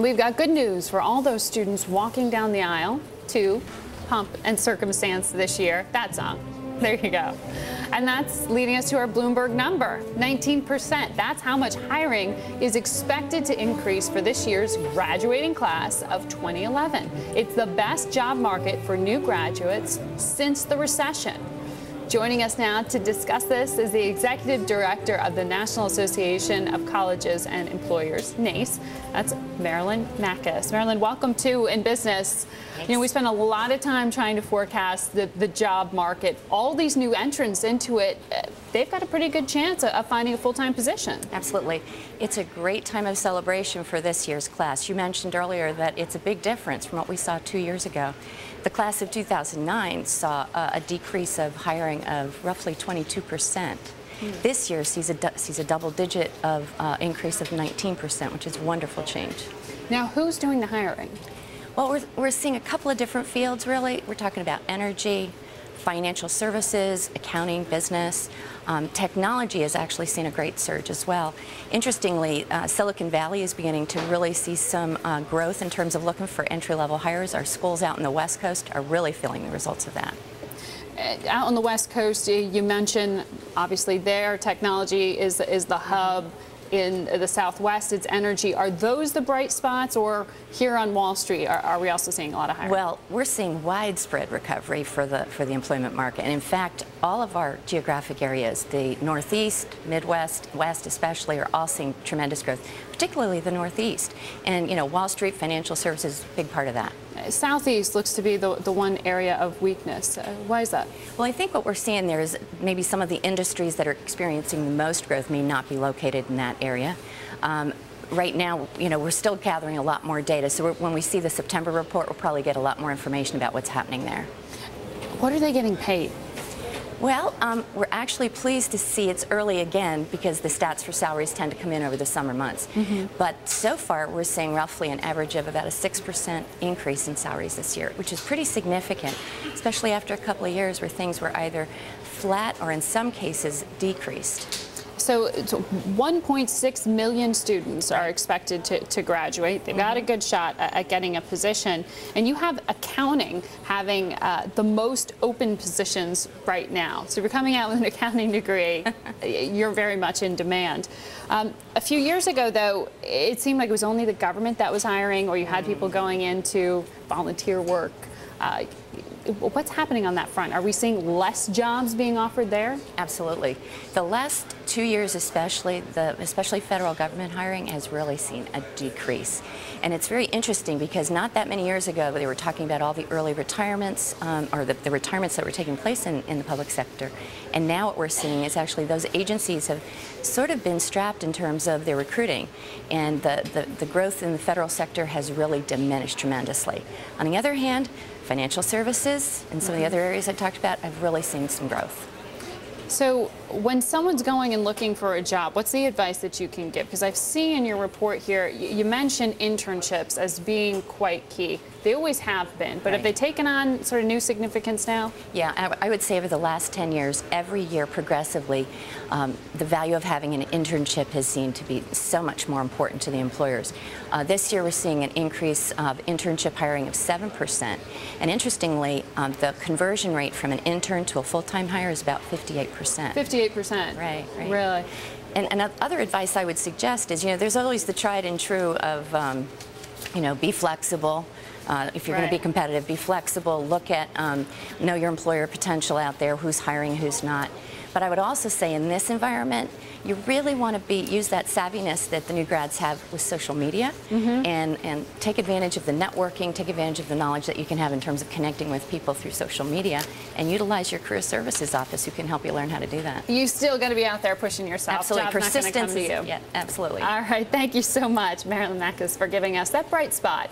We've got good news for all those students walking down the aisle to Pomp and Circumstance this year. That song. There you go. And that's leading us to our Bloomberg number, 19%. That's how much hiring is expected to increase for this year's graduating class of 2011. It's the best job market for new graduates since the recession. Joining us now to discuss this is the Executive Director of the National Association of Colleges and Employers, NACE. That's Marilyn Mackes. Marilyn, welcome to InBusiness. Thanks. You know, we spent a lot of time trying to forecast the job market. All these new entrants into it, they've got a pretty good chance of finding a full-time position. Absolutely. It's a great time of celebration for this year's class. You mentioned earlier that it's a big difference from what we saw 2 years ago. The class of 2009 saw a decrease of hiring of roughly 22%. This year sees a double-digit of increase of 19%, which is a wonderful change. Now, who's doing the hiring? Well, we're seeing a couple of different fields, really. We're talking about energy, financial services, accounting, business. Technology has actually seen a great surge as well. Interestingly, Silicon Valley is beginning to really see some growth in terms of looking for entry-level hires. Our schools out in the West Coast are really feeling the results of that. Out on the West Coast, you mentioned, obviously, their technology is the hub. In the Southwest, it's energy. Are those the bright spots, or here on Wall Street, are we also seeing a lot of hiring? Well, we're seeing widespread recovery for the employment market, and in fact, all of our geographic areas, the Northeast, Midwest, West especially, are all seeing tremendous growth, particularly the Northeast. And you know, Wall Street, financial services, is a big part of that. Southeast looks to be the one area of weakness. Why is that? Well, I think what we're seeing there is maybe some of the industries that are experiencing the most growth may not be located in that area. Right now, you know, we're still gathering a lot more data, so when we see the September report, we'll probably get a lot more information about what's happening there. What are they getting paid? Well, we're actually pleased to see it's early again because the stats for salaries tend to come in over the summer months. But so far, we're seeing roughly an average of about a 6% increase in salaries this year, which is pretty significant, especially after a couple of years where things were either flat or in some cases decreased. So 1.6 million students are expected to graduate. They've got a good shot at getting a position. And you have accounting having the most open positions right now. So if you're coming out with an accounting degree, you're very much in demand. A few years ago, though, it seemed like it was only the government that was hiring, or you had people going into volunteer work. What's happening on that front? Are we seeing less jobs being offered there? Absolutely. The last 2 years especially federal government hiring has really seen a decrease. And it's very interesting because not that many years ago they were talking about all the early retirements or the retirements that were taking place in the public sector. And now what we're seeing is actually those agencies have sort of been strapped in terms of their recruiting. And the growth in the federal sector has really diminished tremendously. On the other hand, financial services and some of the other areas I talked about have really seen some growth. So when someone's going and looking for a job, what's the advice that you can give? Because I've seen in your report here, you mentioned internships as being quite key. They always have been, but have they taken on sort of new significance now? Yeah, I would say over the last 10 years, every year progressively, the value of having an internship has seemed to be so much more important to the employers. This year we're seeing an increase of internship hiring of 7%. And interestingly, the conversion rate from an intern to a full-time hire is about 58%. 58%? Right. Really? And other advice I would suggest is, you know, there's always the tried and true of, you know, be flexible. If you're going to be competitive, be flexible, look at, know your employer potential out there, who's hiring, who's not. But I would also say in this environment, you really want to use that savviness that the new grads have with social media and take advantage of the networking, take advantage of the knowledge that you can have in terms of connecting with people through social media, and utilize your career services office who can help you learn how to do that. You still got to be out there pushing yourself. Absolutely. Job's Persistence not gonna come to you. Yeah, absolutely. All right. Thank you so much, Marilyn Mackes, for giving us that bright spot.